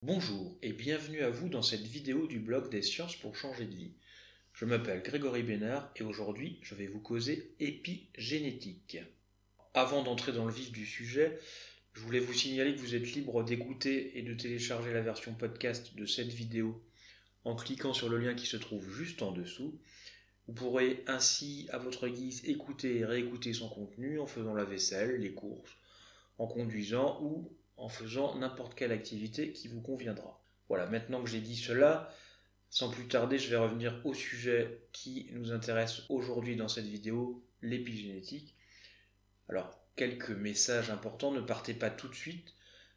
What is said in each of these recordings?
Bonjour et bienvenue à vous dans cette vidéo du blog des sciences pour changer de vie. Je m'appelle Grégory Bénard et aujourd'hui je vais vous causer épigénétique. Avant d'entrer dans le vif du sujet, je voulais vous signaler que vous êtes libre d'écouter et de télécharger la version podcast de cette vidéo en cliquant sur le lien qui se trouve juste en dessous. Vous pourrez ainsi à votre guise écouter et réécouter son contenu en faisant la vaisselle, les courses, en conduisant ou en faisant n'importe quelle activité qui vous conviendra. Voilà, maintenant que j'ai dit cela, sans plus tarder, je vais revenir au sujet qui nous intéresse aujourd'hui dans cette vidéo, l'épigénétique. Alors, quelques messages importants, ne partez pas tout de suite,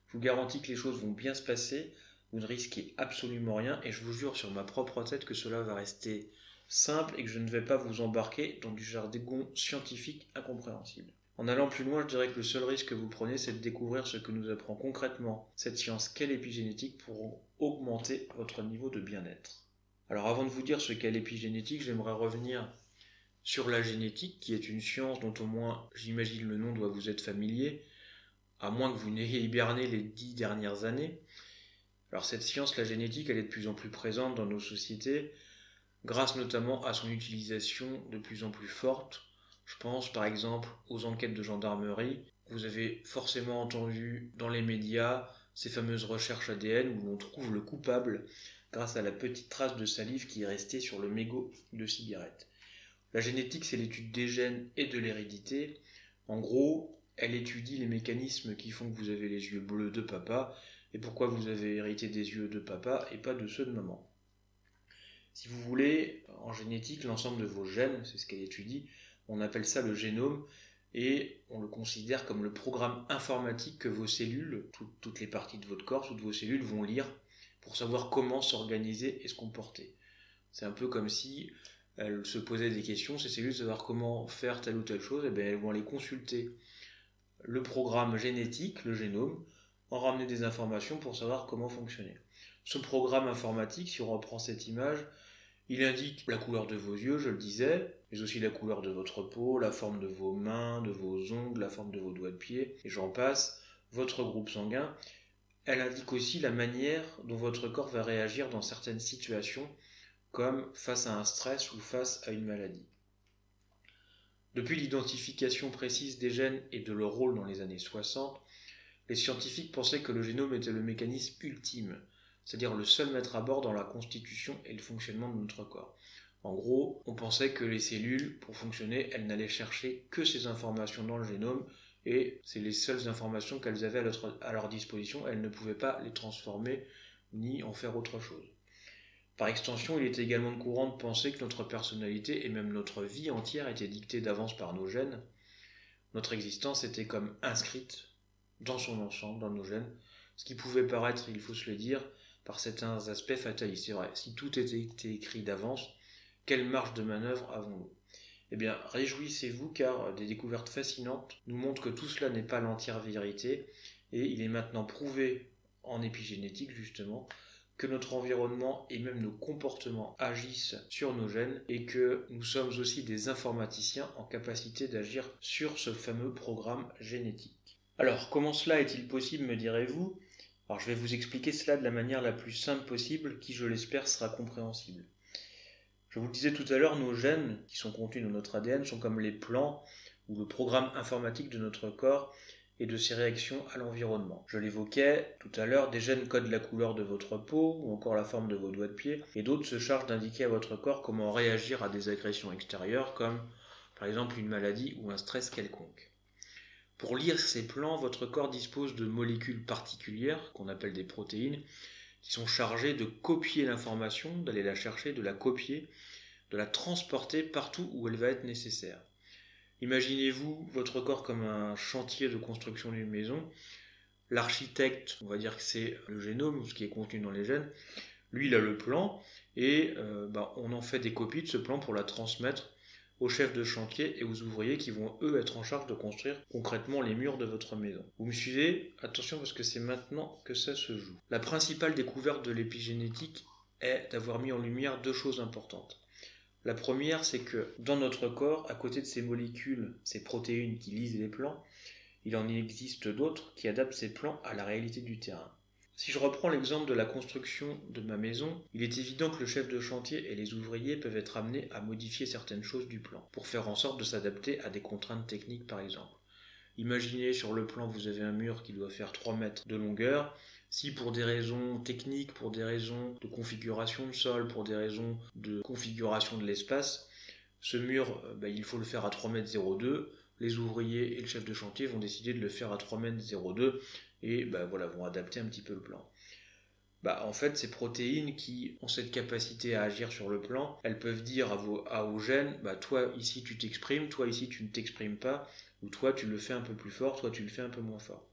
je vous garantis que les choses vont bien se passer, vous ne risquez absolument rien et je vous jure sur ma propre tête que cela va rester simple et que je ne vais pas vous embarquer dans du jargon scientifique incompréhensible. En allant plus loin, je dirais que le seul risque que vous prenez, c'est de découvrir ce que nous apprend concrètement cette science qu'est l'épigénétique pour augmenter votre niveau de bien-être. Alors avant de vous dire ce qu'est l'épigénétique, j'aimerais revenir sur la génétique, qui est une science dont au moins j'imagine le nom doit vous être familier, à moins que vous n'ayez hiberné les 10 dernières années. Alors cette science, la génétique, elle est de plus en plus présente dans nos sociétés, grâce notamment à son utilisation de plus en plus forte. Je pense par exemple aux enquêtes de gendarmerie. Vous avez forcément entendu dans les médias ces fameuses recherches ADN où l'on trouve le coupable grâce à la petite trace de salive qui est restée sur le mégot de cigarette. La génétique, c'est l'étude des gènes et de l'hérédité. En gros, elle étudie les mécanismes qui font que vous avez les yeux bleus de papa et pourquoi vous avez hérité des yeux de papa et pas de ceux de maman. Si vous voulez, en génétique, l'ensemble de vos gènes, c'est ce qu'elle étudie, on appelle ça le génome, et on le considère comme le programme informatique que vos cellules, toutes les parties de votre corps, toutes vos cellules vont lire pour savoir comment s'organiser et se comporter. C'est un peu comme si elles se posaient des questions, ces cellules, savoir comment faire telle ou telle chose, et bien elles vont aller consulter le programme génétique, le génome, en ramener des informations pour savoir comment fonctionner. Ce programme informatique, si on reprend cette image, il indique la couleur de vos yeux, je le disais, mais aussi la couleur de votre peau, la forme de vos mains, de vos ongles, la forme de vos doigts de pied, et j'en passe, votre groupe sanguin. Elle indique aussi la manière dont votre corps va réagir dans certaines situations, comme face à un stress ou face à une maladie. Depuis l'identification précise des gènes et de leur rôle dans les années 60, les scientifiques pensaient que le génome était le mécanisme ultime, c'est-à-dire le seul maître à bord dans la constitution et le fonctionnement de notre corps. En gros, on pensait que les cellules, pour fonctionner, elles n'allaient chercher que ces informations dans le génome, et c'est les seules informations qu'elles avaient à leur disposition, elles ne pouvaient pas les transformer ni en faire autre chose. Par extension, il est également courant de penser que notre personnalité et même notre vie entière étaient dictées d'avance par nos gènes. Notre existence était comme inscrite dans son ensemble, dans nos gènes, ce qui pouvait paraître, il faut se le dire, par certains aspects fatalistes. C'est vrai, si tout était écrit d'avance, quelle marge de manœuvre avons-nous ? Eh bien, réjouissez-vous car des découvertes fascinantes nous montrent que tout cela n'est pas l'entière vérité et il est maintenant prouvé en épigénétique justement que notre environnement et même nos comportements agissent sur nos gènes et que nous sommes aussi des informaticiens en capacité d'agir sur ce fameux programme génétique. Alors, comment cela est-il possible, me direz-vous ? Alors, je vais vous expliquer cela de la manière la plus simple possible, qui, je l'espère, sera compréhensible. Je vous le disais tout à l'heure, nos gènes, qui sont contenus dans notre ADN, sont comme les plans ou le programme informatique de notre corps et de ses réactions à l'environnement. Je l'évoquais tout à l'heure, des gènes codent la couleur de votre peau ou encore la forme de vos doigts de pied, et d'autres se chargent d'indiquer à votre corps comment réagir à des agressions extérieures, comme par exemple une maladie ou un stress quelconque. Pour lire ces plans, votre corps dispose de molécules particulières, qu'on appelle des protéines, qui sont chargées de copier l'information, d'aller la chercher, de la copier, de la transporter partout où elle va être nécessaire. Imaginez-vous votre corps comme un chantier de construction d'une maison. L'architecte, on va dire que c'est le génome, ce qui est contenu dans les gènes, lui il a le plan et on en fait des copies de ce plan pour la transmettre aux chefs de chantier et aux ouvriers qui vont eux être en charge de construire concrètement les murs de votre maison. Vous me suivez ? Attention parce que c'est maintenant que ça se joue. La principale découverte de l'épigénétique est d'avoir mis en lumière deux choses importantes. La première, c'est que dans notre corps, à côté de ces molécules, ces protéines qui lisent les plans, il en existe d'autres qui adaptent ces plans à la réalité du terrain. Si je reprends l'exemple de la construction de ma maison, il est évident que le chef de chantier et les ouvriers peuvent être amenés à modifier certaines choses du plan, pour faire en sorte de s'adapter à des contraintes techniques par exemple. Imaginez sur le plan vous avez un mur qui doit faire 3 mètres de longueur. Si pour des raisons techniques, pour des raisons de configuration de sol, pour des raisons de configuration de l'espace, ce mur, il faut le faire à 3,02 m, les ouvriers et le chef de chantier vont décider de le faire à 3,02 m et vont adapter un petit peu le plan. En fait, ces protéines qui ont cette capacité à agir sur le plan, elles peuvent dire aux gènes, toi ici tu t'exprimes, toi ici tu ne t'exprimes pas, ou toi tu le fais un peu plus fort, toi tu le fais un peu moins fort.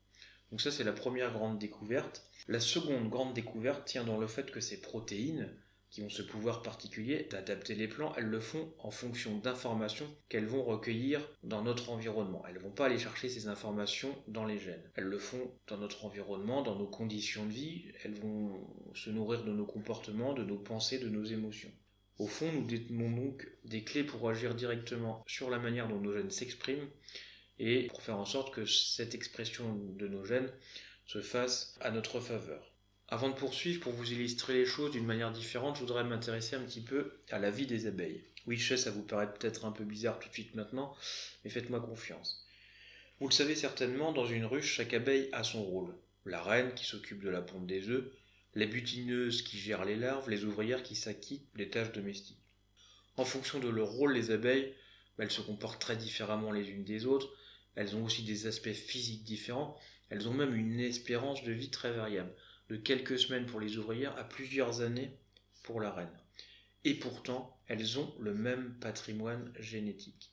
Donc ça c'est la première grande découverte. La seconde grande découverte tient dans le fait que ces protéines, qui ont ce pouvoir particulier d'adapter les plans, elles le font en fonction d'informations qu'elles vont recueillir dans notre environnement. Elles ne vont pas aller chercher ces informations dans les gènes. Elles le font dans notre environnement, dans nos conditions de vie. Elles vont se nourrir de nos comportements, de nos pensées, de nos émotions. Au fond, nous détenons donc des clés pour agir directement sur la manière dont nos gènes s'expriment et pour faire en sorte que cette expression de nos gènes se fasse à notre faveur. Avant de poursuivre, pour vous illustrer les choses d'une manière différente, je voudrais m'intéresser un petit peu à la vie des abeilles. Oui, je sais, ça vous paraît peut-être un peu bizarre tout de suite maintenant, mais faites-moi confiance. Vous le savez certainement, dans une ruche, chaque abeille a son rôle. La reine qui s'occupe de la ponte des œufs, les butineuses qui gèrent les larves, les ouvrières qui s'acquittent des tâches domestiques. En fonction de leur rôle, les abeilles, elles se comportent très différemment les unes des autres, elles ont aussi des aspects physiques différents, elles ont même une espérance de vie très variable, de quelques semaines pour les ouvrières à plusieurs années pour la reine. Et pourtant, elles ont le même patrimoine génétique.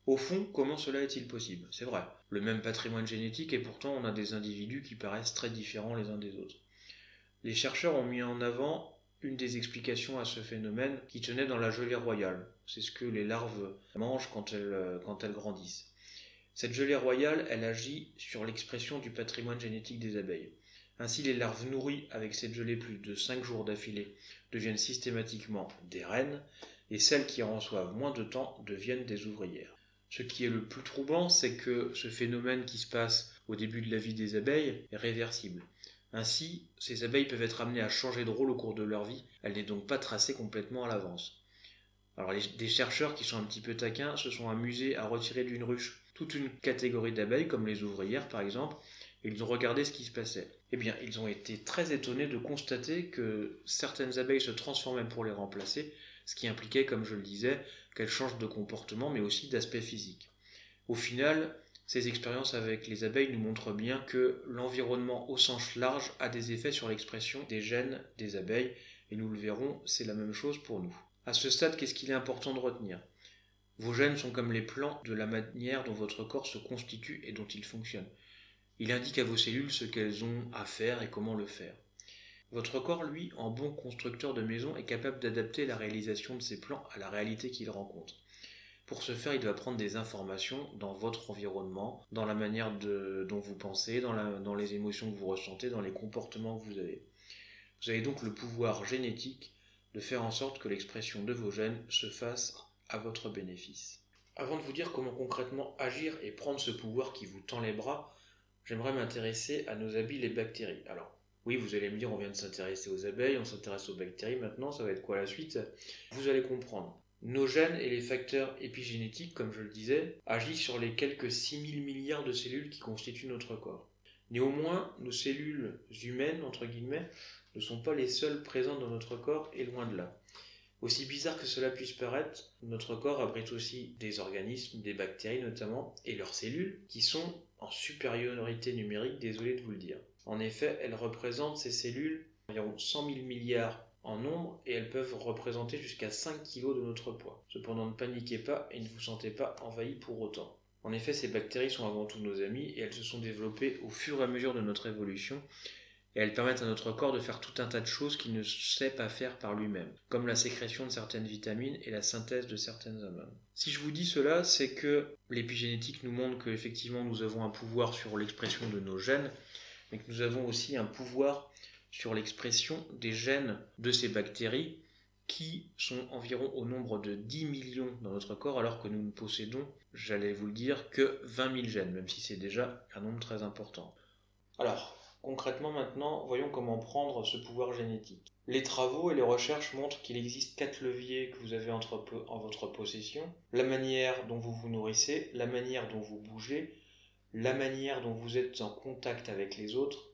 Au fond, comment cela est-il possible? C'est vrai, le même patrimoine génétique et pourtant on a des individus qui paraissent très différents les uns des autres. Les chercheurs ont mis en avant une des explications à ce phénomène qui tenait dans la gelée royale. C'est ce que les larves mangent quand elles grandissent. Cette gelée royale, elle agit sur l'expression du patrimoine génétique des abeilles. Ainsi, les larves nourries avec cette gelée plus de 5 jours d'affilée deviennent systématiquement des reines, et celles qui en reçoivent moins de temps deviennent des ouvrières. Ce qui est le plus troublant, c'est que ce phénomène qui se passe au début de la vie des abeilles est réversible. Ainsi, ces abeilles peuvent être amenées à changer de rôle au cours de leur vie, elle n'est donc pas tracée complètement à l'avance. Alors des chercheurs qui sont un petit peu taquins se sont amusés à retirer d'une ruche toute une catégorie d'abeilles, comme les ouvrières par exemple, et ils ont regardé ce qui se passait. Eh bien, ils ont été très étonnés de constater que certaines abeilles se transformaient pour les remplacer, ce qui impliquait, comme je le disais, qu'elles changent de comportement mais aussi d'aspect physique. Au final, ces expériences avec les abeilles nous montrent bien que l'environnement au sens large a des effets sur l'expression des gènes des abeilles, et nous le verrons, c'est la même chose pour nous. À ce stade, qu'est-ce qu'il est important de retenir? Vos gènes sont comme les plans de la manière dont votre corps se constitue et dont il fonctionne. Il indique à vos cellules ce qu'elles ont à faire et comment le faire. Votre corps, lui, en bon constructeur de maison, est capable d'adapter la réalisation de ses plans à la réalité qu'il rencontre. Pour ce faire, il va prendre des informations dans votre environnement, dans la manière dont vous pensez, dans les émotions que vous ressentez, dans les comportements que vous avez. Vous avez donc le pouvoir génétique de faire en sorte que l'expression de vos gènes se fasse à votre bénéfice. Avant de vous dire comment concrètement agir et prendre ce pouvoir qui vous tend les bras, j'aimerais m'intéresser à nos amis les bactéries. Alors, oui, vous allez me dire, on vient de s'intéresser aux abeilles, on s'intéresse aux bactéries, maintenant ça va être quoi la suite? Vous allez comprendre. Nos gènes et les facteurs épigénétiques, comme je le disais, agissent sur les quelques 6000 milliards de cellules qui constituent notre corps. Néanmoins, nos cellules humaines, entre guillemets, ne sont pas les seules présentes dans notre corps et loin de là. Aussi bizarre que cela puisse paraître, notre corps abrite aussi des organismes, des bactéries notamment, et leurs cellules, qui sont en supériorité numérique, désolé de vous le dire. En effet, elles représentent ces cellules environ 100 000 milliards en nombre et elles peuvent représenter jusqu'à 5 kg de notre poids. Cependant, ne paniquez pas et ne vous sentez pas envahi pour autant. En effet, ces bactéries sont avant tout nos amies et elles se sont développées au fur et à mesure de notre évolution et elles permettent à notre corps de faire tout un tas de choses qu'il ne sait pas faire par lui-même, comme la sécrétion de certaines vitamines et la synthèse de certaines hormones. Si je vous dis cela, c'est que l'épigénétique nous montre qu'effectivement nous avons un pouvoir sur l'expression de nos gènes, mais que nous avons aussi un pouvoir sur l'expression des gènes de ces bactéries qui sont environ au nombre de 10 millions dans notre corps, alors que nous ne possédons, j'allais vous le dire, que 20 000 gènes, même si c'est déjà un nombre très important. Alors, Concrètement maintenant, voyons comment prendre ce pouvoir génétique. Les travaux et les recherches montrent qu'il existe 4 leviers que vous avez en votre possession. La manière dont vous vous nourrissez, la manière dont vous bougez, la manière dont vous êtes en contact avec les autres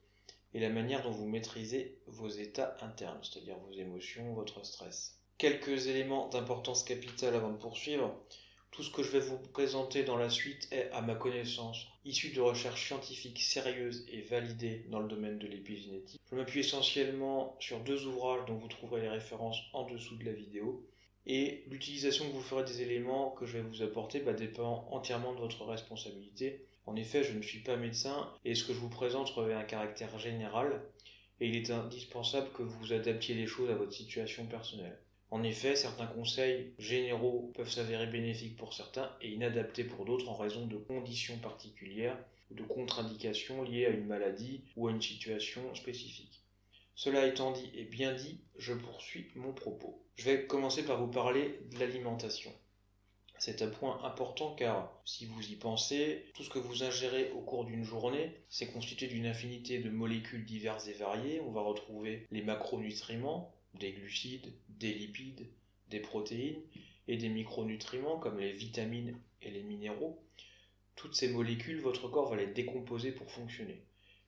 et la manière dont vous maîtrisez vos états internes, c'est-à-dire vos émotions, votre stress. Quelques éléments d'importance capitale avant de poursuivre. Tout ce que je vais vous présenter dans la suite est, à ma connaissance, issu de recherches scientifiques sérieuses et validées dans le domaine de l'épigénétique. Je m'appuie essentiellement sur 2 ouvrages dont vous trouverez les références en dessous de la vidéo. Et l'utilisation que vous ferez des éléments que je vais vous apporter dépend entièrement de votre responsabilité. En effet, je ne suis pas médecin et ce que je vous présente revêt un caractère général et il est indispensable que vous adaptiez les choses à votre situation personnelle. En effet, certains conseils généraux peuvent s'avérer bénéfiques pour certains et inadaptés pour d'autres en raison de conditions particulières ou de contre-indications liées à une maladie ou à une situation spécifique. Cela étant dit et bien dit, je poursuis mon propos. Je vais commencer par vous parler de l'alimentation. C'est un point important car, si vous y pensez, tout ce que vous ingérez au cours d'une journée, c'est constitué d'une infinité de molécules diverses et variées. On va retrouver les macronutriments, des glucides, des lipides, des protéines et des micronutriments comme les vitamines et les minéraux. Toutes ces molécules, votre corps va les décomposer pour fonctionner.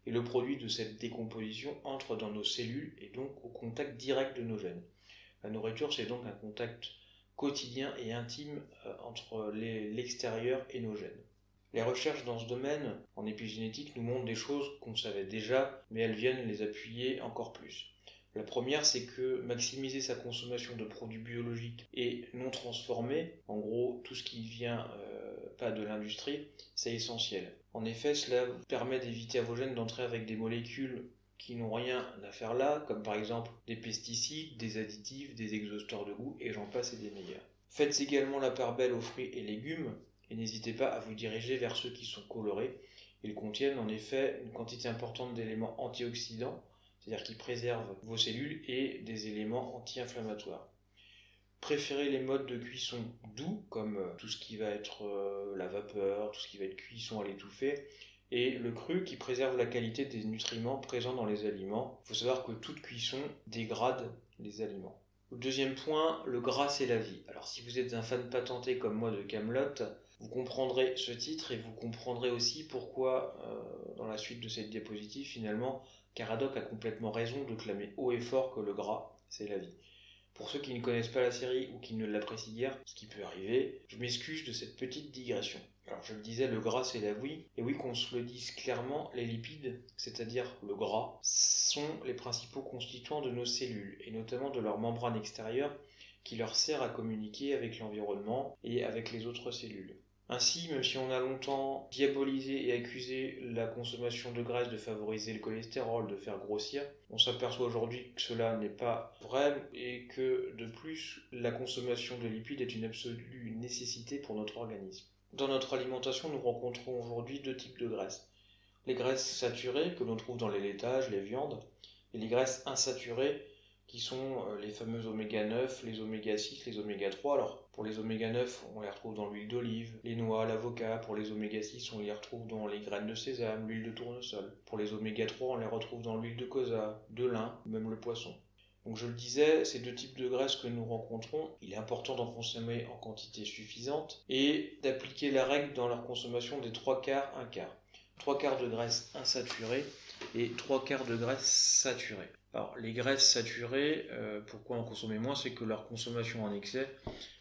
Et le produit de cette décomposition entre dans nos cellules et donc au contact direct de nos gènes. La nourriture, c'est donc un contact quotidien et intime entre l'extérieur et nos gènes. Les recherches dans ce domaine, en épigénétique, nous montrent des choses qu'on savait déjà, mais elles viennent les appuyer encore plus. La première, c'est que maximiser sa consommation de produits biologiques et non transformés, en gros tout ce qui vient pas de l'industrie, c'est essentiel. En effet, cela vous permet d'éviter à vos gènes d'entrer avec des molécules qui n'ont rien à faire là, comme par exemple des pesticides, des additifs, des exhausteurs de goût, et j'en passe et des meilleurs. Faites également la part belle aux fruits et légumes, et n'hésitez pas à vous diriger vers ceux qui sont colorés. Ils contiennent en effet une quantité importante d'éléments antioxydants, c'est-à-dire qui préservent vos cellules, et des éléments anti-inflammatoires. Préférez les modes de cuisson doux, comme tout ce qui va être la vapeur, tout ce qui va être cuisson à l'étouffée, et le cru qui préserve la qualité des nutriments présents dans les aliments. Il faut savoir que toute cuisson dégrade les aliments. Le deuxième point, le gras c'est la vie. Alors si vous êtes un fan patenté comme moi de Kaamelott, vous comprendrez ce titre et vous comprendrez aussi pourquoi, dans la suite de cette diapositive, finalement, Caradoc a complètement raison de clamer haut et fort que le gras c'est la vie. Pour ceux qui ne connaissent pas la série ou qui ne l'apprécient guère, ce qui peut arriver, je m'excuse de cette petite digression. Alors je le disais, le gras c'est la vie, et oui qu'on se le dise clairement, les lipides, c'est-à-dire le gras, sont les principaux constituants de nos cellules, et notamment de leur membrane extérieure qui leur sert à communiquer avec l'environnement et avec les autres cellules. Ainsi, même si on a longtemps diabolisé et accusé la consommation de graisse de favoriser le cholestérol, de faire grossir, on s'aperçoit aujourd'hui que cela n'est pas vrai et que, de plus, la consommation de lipides est une absolue nécessité pour notre organisme. Dans notre alimentation, nous rencontrons aujourd'hui 2 types de graisses. Les graisses saturées, que l'on trouve dans les laitages, les viandes, et les graisses insaturées, qui sont les fameux oméga 9, les oméga 6, les oméga 3. Alors, pour les oméga 9, on les retrouve dans l'huile d'olive, les noix, l'avocat. Pour les oméga 6, on les retrouve dans les graines de sésame, l'huile de tournesol. Pour les oméga 3, on les retrouve dans l'huile de colza, de lin, même le poisson. Donc je le disais, ces 2 types de graisses que nous rencontrons, il est important d'en consommer en quantité suffisante et d'appliquer la règle dans leur consommation des 3 quarts, 1 quart. 3 quarts de graisse insaturée et 3 quarts de graisse saturée. Alors les graisses saturées, pourquoi en consommer moins? C'est que leur consommation en excès,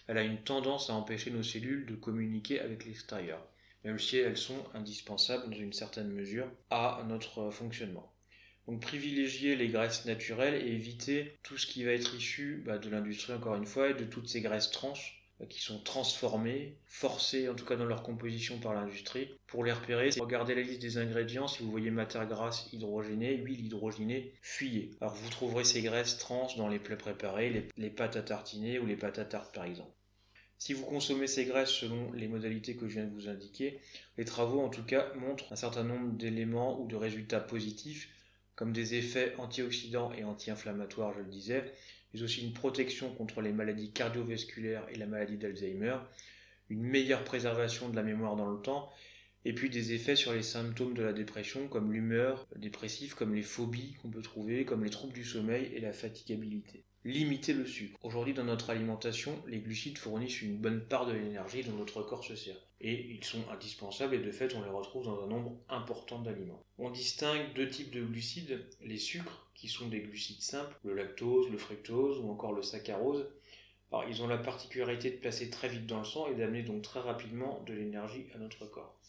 elle a une tendance à empêcher nos cellules de communiquer avec l'extérieur, même si elles sont indispensables dans une certaine mesure à notre fonctionnement. Donc privilégier les graisses naturelles et éviter tout ce qui va être issu de l'industrie encore une fois et de toutes ces graisses trans qui sont transformées, forcées en tout cas dans leur composition par l'industrie. Pour les repérer, regardez la liste des ingrédients, si vous voyez matière grasse hydrogénée, huile hydrogénée, fuyez. Alors vous trouverez ces graisses trans dans les plats préparés, les pâtes à tartiner ou les pâtes à tarte par exemple. Si vous consommez ces graisses selon les modalités que je viens de vous indiquer, les travaux en tout cas montrent un certain nombre d'éléments ou de résultats positifs comme des effets antioxydants et anti-inflammatoires, je le disais, mais aussi une protection contre les maladies cardiovasculaires et la maladie d'Alzheimer, une meilleure préservation de la mémoire dans le temps, Et puis des effets sur les symptômes de la dépression, comme l'humeur dépressive, comme les phobies qu'on peut trouver, comme les troubles du sommeil et la fatigabilité. Limiter le sucre. Aujourd'hui, dans notre alimentation, les glucides fournissent une bonne part de l'énergie dont notre corps se sert. Et ils sont indispensables et de fait, on les retrouve dans un nombre important d'aliments. On distingue deux types de glucides, les sucres, qui sont des glucides simples, le lactose, le fructose ou encore le saccharose. Alors, ils ont la particularité de passer très vite dans le sang et d'amener donc très rapidement de l'énergie à notre corps.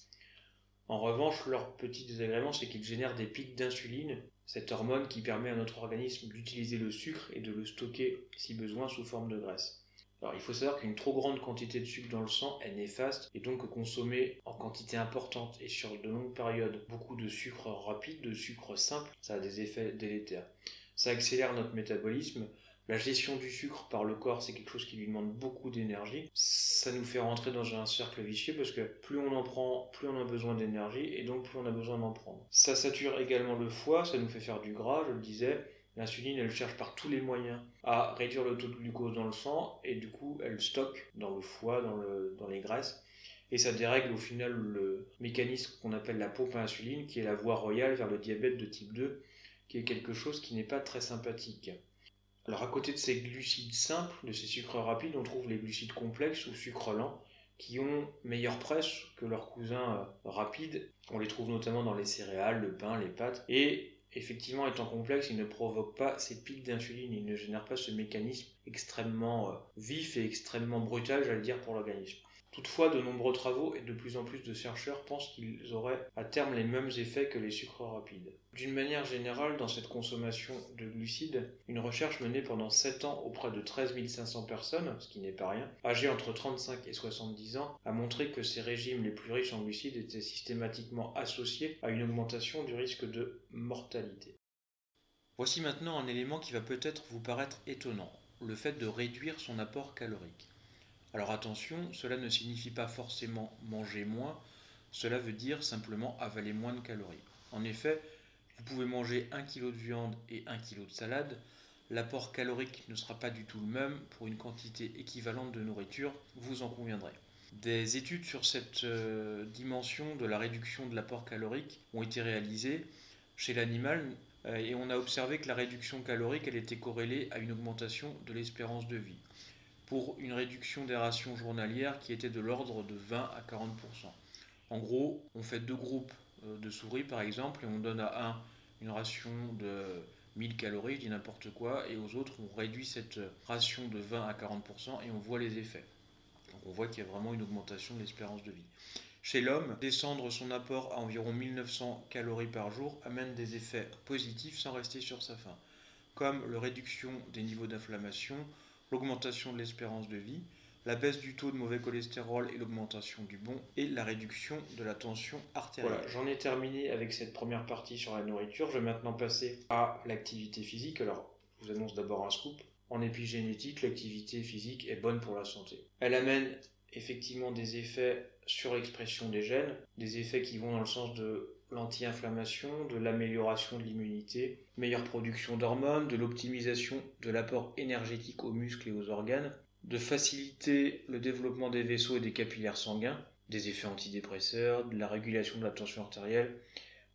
En revanche, leur petit désagrément, c'est qu'ils génèrent des pics d'insuline, cette hormone qui permet à notre organisme d'utiliser le sucre et de le stocker, si besoin, sous forme de graisse. Alors, il faut savoir qu'une trop grande quantité de sucre dans le sang est néfaste et donc consommée en quantité importante et sur de longues périodes, beaucoup de sucre rapide, de sucre simple, ça a des effets délétères. Ça accélère notre métabolisme. La gestion du sucre par le corps, c'est quelque chose qui lui demande beaucoup d'énergie. Ça nous fait rentrer dans un cercle vicieux parce que plus on en prend, plus on a besoin d'énergie et donc plus on a besoin d'en prendre. Ça sature également le foie, ça nous fait faire du gras, je le disais. L'insuline, elle cherche par tous les moyens à réduire le taux de glucose dans le sang et du coup, elle stocke dans le foie, dans les graisses. Et ça dérègle au final le mécanisme qu'on appelle la pompe à insuline, qui est la voie royale vers le diabète de type 2, qui est quelque chose qui n'est pas très sympathique. Alors à côté de ces glucides simples, de ces sucres rapides, on trouve les glucides complexes ou sucres lents qui ont meilleure presse que leurs cousins rapides. On les trouve notamment dans les céréales, le pain, les pâtes. Et effectivement, étant complexes, ils ne provoquent pas ces pics d'insuline, ils ne génèrent pas ce mécanisme extrêmement vif et extrêmement brutal, j'allais dire, pour l'organisme. Toutefois, de nombreux travaux et de plus en plus de chercheurs pensent qu'ils auraient à terme les mêmes effets que les sucres rapides. D'une manière générale, dans cette consommation de glucides, une recherche menée pendant 7 ans auprès de 13 500 personnes, ce qui n'est pas rien, âgées entre 35 et 70 ans, a montré que ces régimes les plus riches en glucides étaient systématiquement associés à une augmentation du risque de mortalité. Voici maintenant un élément qui va peut-être vous paraître étonnant, le fait de réduire son apport calorique. Alors attention, cela ne signifie pas forcément manger moins, cela veut dire simplement avaler moins de calories. En effet, vous pouvez manger 1 kg de viande et 1 kg de salade, l'apport calorique ne sera pas du tout le même pour une quantité équivalente de nourriture, vous en conviendrez. Des études sur cette dimension de la réduction de l'apport calorique ont été réalisées chez l'animal et on a observé que la réduction calorique elle était corrélée à une augmentation de l'espérance de vie, pour une réduction des rations journalières qui était de l'ordre de 20 à 40%. En gros, on fait 2 groupes de souris par exemple et on donne à un une ration de 1000 calories, je dis n'importe quoi, et aux autres on réduit cette ration de 20 à 40% et on voit les effets. Donc on voit qu'il y a vraiment une augmentation de l'espérance de vie. Chez l'homme, descendre son apport à environ 1900 calories par jour amène des effets positifs sans rester sur sa faim, comme la réduction des niveaux d'inflammation, l'augmentation de l'espérance de vie, la baisse du taux de mauvais cholestérol et l'augmentation du bon, et la réduction de la tension artérielle. Voilà, j'en ai terminé avec cette première partie sur la nourriture. Je vais maintenant passer à l'activité physique. Alors, je vous annonce d'abord un scoop. En épigénétique, l'activité physique est bonne pour la santé. Elle amène effectivement des effets sur l'expression des gènes, des effets qui vont dans le sens de l'anti-inflammation, de l'amélioration de l'immunité, meilleure production d'hormones, de l'optimisation de l'apport énergétique aux muscles et aux organes, de faciliter le développement des vaisseaux et des capillaires sanguins, des effets antidépresseurs, de la régulation de la tension artérielle,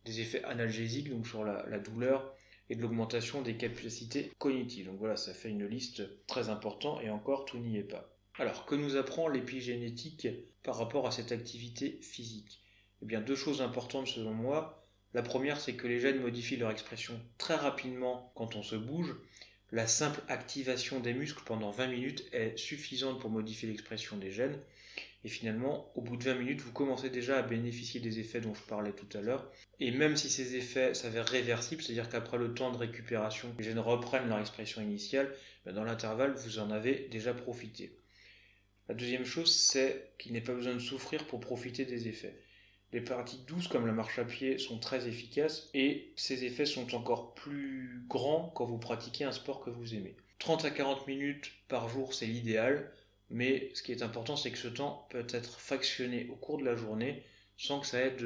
des effets analgésiques donc sur la douleur et de l'augmentation des capacités cognitives. Donc voilà, ça fait une liste très importante et encore tout n'y est pas. Alors, que nous apprend l'épigénétique par rapport à cette activité physique? Eh bien, 2 choses importantes selon moi. La première, c'est que les gènes modifient leur expression très rapidement quand on se bouge. La simple activation des muscles pendant 20 minutes est suffisante pour modifier l'expression des gènes. Et finalement, au bout de 20 minutes, vous commencez déjà à bénéficier des effets dont je parlais tout à l'heure. Et même si ces effets s'avèrent réversibles, c'est-à-dire qu'après le temps de récupération, les gènes reprennent leur expression initiale, dans l'intervalle, vous en avez déjà profité. La deuxième chose, c'est qu'il n'est pas besoin de souffrir pour profiter des effets. Les pratiques douces comme la marche à pied sont très efficaces et ces effets sont encore plus grands quand vous pratiquez un sport que vous aimez. 30 à 40 minutes par jour, c'est l'idéal, mais ce qui est important, c'est que ce temps peut être fractionné au cours de la journée sans que ça ait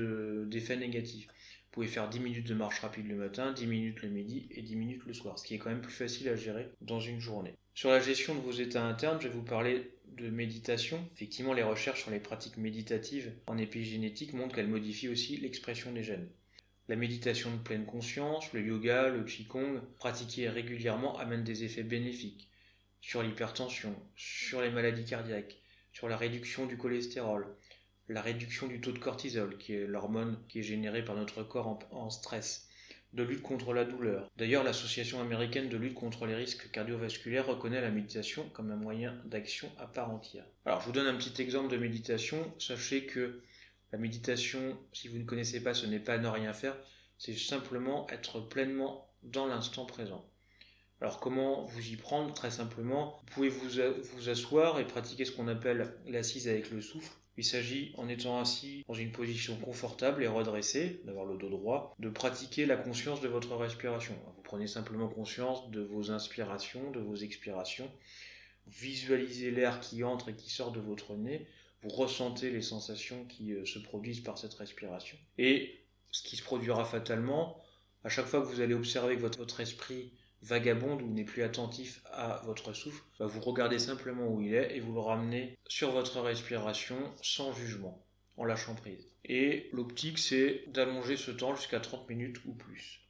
d'effets négatifs. Vous pouvez faire 10 minutes de marche rapide le matin, 10 minutes le midi et 10 minutes le soir, ce qui est quand même plus facile à gérer dans une journée. Sur la gestion de vos états internes, je vais vous parler de méditation. Effectivement, les recherches sur les pratiques méditatives en épigénétique montrent qu'elles modifient aussi l'expression des gènes. La méditation de pleine conscience, le yoga, le qigong, pratiqués régulièrement amènent des effets bénéfiques sur l'hypertension, sur les maladies cardiaques, sur la réduction du cholestérol, la réduction du taux de cortisol, qui est l'hormone qui est générée par notre corps en stress, de lutte contre la douleur. D'ailleurs, l'Association américaine de lutte contre les risques cardiovasculaires reconnaît la méditation comme un moyen d'action à part entière. Alors, je vous donne un petit exemple de méditation. Sachez que la méditation, si vous ne connaissez pas, ce n'est pas ne rien faire, c'est simplement être pleinement dans l'instant présent. Alors comment vous y prendre? Très simplement, vous pouvez vous asseoir et pratiquer ce qu'on appelle l'assise avec le souffle. Il s'agit, en étant assis dans une position confortable et redressée, d'avoir le dos droit, de pratiquer la conscience de votre respiration. Vous prenez simplement conscience de vos inspirations, de vos expirations. Visualisez l'air qui entre et qui sort de votre nez. Vous ressentez les sensations qui se produisent par cette respiration. Et ce qui se produira fatalement, à chaque fois que vous allez observer que votre esprit vagabonde ou n'est plus attentif à votre souffle, vous regardez simplement où il est et vous le ramenez sur votre respiration sans jugement, en lâchant prise. Et l'optique, c'est d'allonger ce temps jusqu'à 30 minutes ou plus.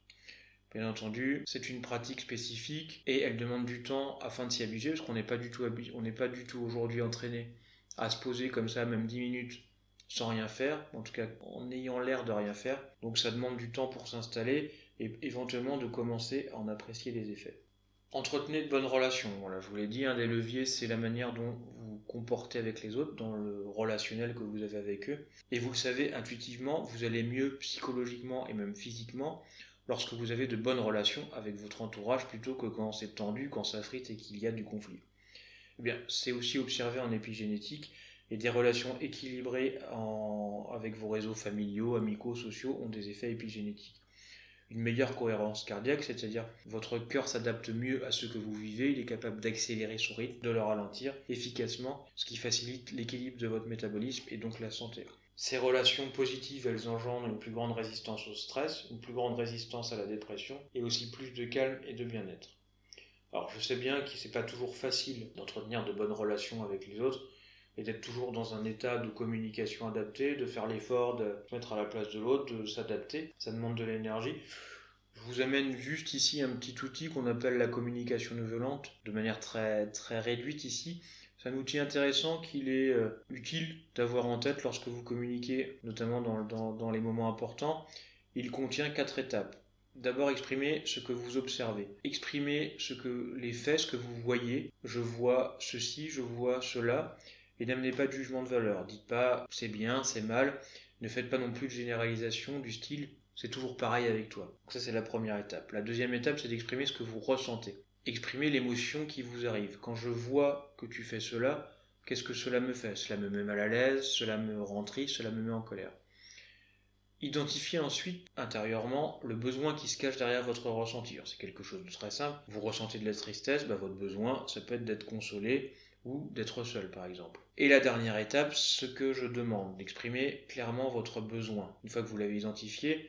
Bien entendu, c'est une pratique spécifique et elle demande du temps afin de s'y habituer, parce qu'on n'est pas du tout aujourd'hui entraîné à se poser comme ça, même 10 minutes, sans rien faire, en tout cas en ayant l'air de rien faire. Donc ça demande du temps pour s'installer et éventuellement de commencer à en apprécier les effets. Entretenez de bonnes relations. Voilà, je vous l'ai dit, un des leviers, c'est la manière dont vous vous comportez avec les autres, dans le relationnel que vous avez avec eux. Et vous le savez intuitivement, vous allez mieux psychologiquement et même physiquement lorsque vous avez de bonnes relations avec votre entourage plutôt que quand c'est tendu, quand ça frite et qu'il y a du conflit. Eh bien, c'est aussi observé en épigénétique et des relations équilibrées avec vos réseaux familiaux, amicaux, sociaux ont des effets épigénétiques. Une meilleure cohérence cardiaque, c'est-à-dire votre cœur s'adapte mieux à ce que vous vivez, il est capable d'accélérer son rythme, de le ralentir efficacement, ce qui facilite l'équilibre de votre métabolisme et donc la santé. Ces relations positives, elles engendrent une plus grande résistance au stress, une plus grande résistance à la dépression et aussi plus de calme et de bien-être. Alors je sais bien que c'est pas toujours facile d'entretenir de bonnes relations avec les autres et d'être toujours dans un état de communication adapté, de faire l'effort de se mettre à la place de l'autre, de s'adapter, ça demande de l'énergie. Je vous amène juste ici un petit outil qu'on appelle la communication non violente, de manière très, très réduite ici. C'est un outil intéressant qu'il est utile d'avoir en tête lorsque vous communiquez, notamment dans les moments importants. Il contient 4 étapes. D'abord, exprimez ce que vous observez. Exprimez les faits, ce que vous voyez. Je vois ceci, je vois cela. Et n'amenez pas de jugement de valeur. Dites pas c'est bien, c'est mal. Ne faites pas non plus de généralisation du style c'est toujours pareil avec toi. Donc ça, c'est la première étape. La deuxième étape, c'est d'exprimer ce que vous ressentez. Exprimez l'émotion qui vous arrive. Quand je vois que tu fais cela, qu'est-ce que cela me fait? Cela me met mal à l'aise, cela me rend triste, cela me met en colère. Identifiez ensuite intérieurement le besoin qui se cache derrière votre ressenti. Alors, c'est quelque chose de très simple. Vous ressentez de la tristesse, votre besoin, ça peut être d'être consolé ou d'être seul par exemple. Et la dernière étape, ce que je demande, d'exprimer clairement votre besoin. Une fois que vous l'avez identifié,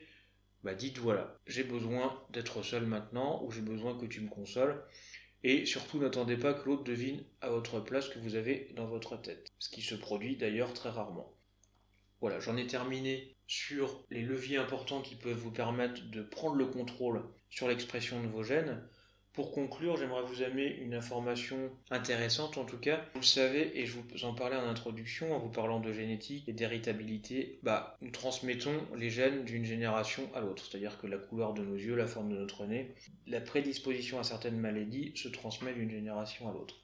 dites voilà, j'ai besoin d'être seul maintenant ou j'ai besoin que tu me consoles. Et surtout, n'attendez pas que l'autre devine à votre place que vous avez dans votre tête. Ce qui se produit d'ailleurs très rarement. Voilà, j'en ai terminé sur les leviers importants qui peuvent vous permettre de prendre le contrôle sur l'expression de vos gènes. Pour conclure, j'aimerais vous amener une information intéressante en tout cas. Vous le savez, et je vous en parlais en introduction en vous parlant de génétique et d'héritabilité, nous transmettons les gènes d'une génération à l'autre. C'est-à-dire que la couleur de nos yeux, la forme de notre nez, la prédisposition à certaines maladies se transmet d'une génération à l'autre.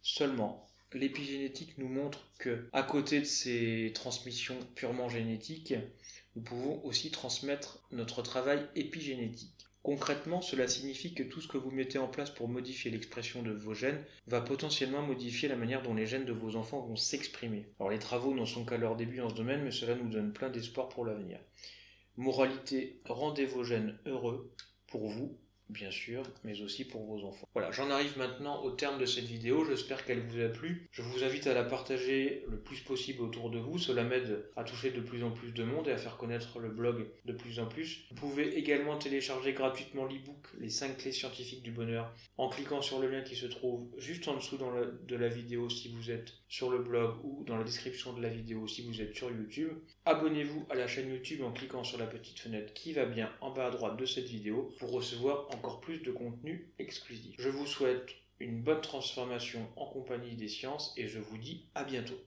Seulement, l'épigénétique nous montre que, à côté de ces transmissions purement génétiques, nous pouvons aussi transmettre notre travail épigénétique. Concrètement, cela signifie que tout ce que vous mettez en place pour modifier l'expression de vos gènes va potentiellement modifier la manière dont les gènes de vos enfants vont s'exprimer. Alors les travaux n'en sont qu'à leur début dans ce domaine, mais cela nous donne plein d'espoir pour l'avenir. Moralité, rendez vos gènes heureux pour vous bien sûr, mais aussi pour vos enfants. Voilà, j'en arrive maintenant au terme de cette vidéo, j'espère qu'elle vous a plu. Je vous invite à la partager le plus possible autour de vous, cela m'aide à toucher de plus en plus de monde et à faire connaître le blog de plus en plus. Vous pouvez également télécharger gratuitement l'e-book Les 5 clés scientifiques du bonheur en cliquant sur le lien qui se trouve juste en dessous de la vidéo si vous êtes sur le blog ou dans la description de la vidéo si vous êtes sur YouTube. Abonnez-vous à la chaîne YouTube en cliquant sur la petite fenêtre qui va bien en bas à droite de cette vidéo pour recevoir encore plus de contenu exclusif. Je vous souhaite une bonne transformation en compagnie des sciences et je vous dis à bientôt.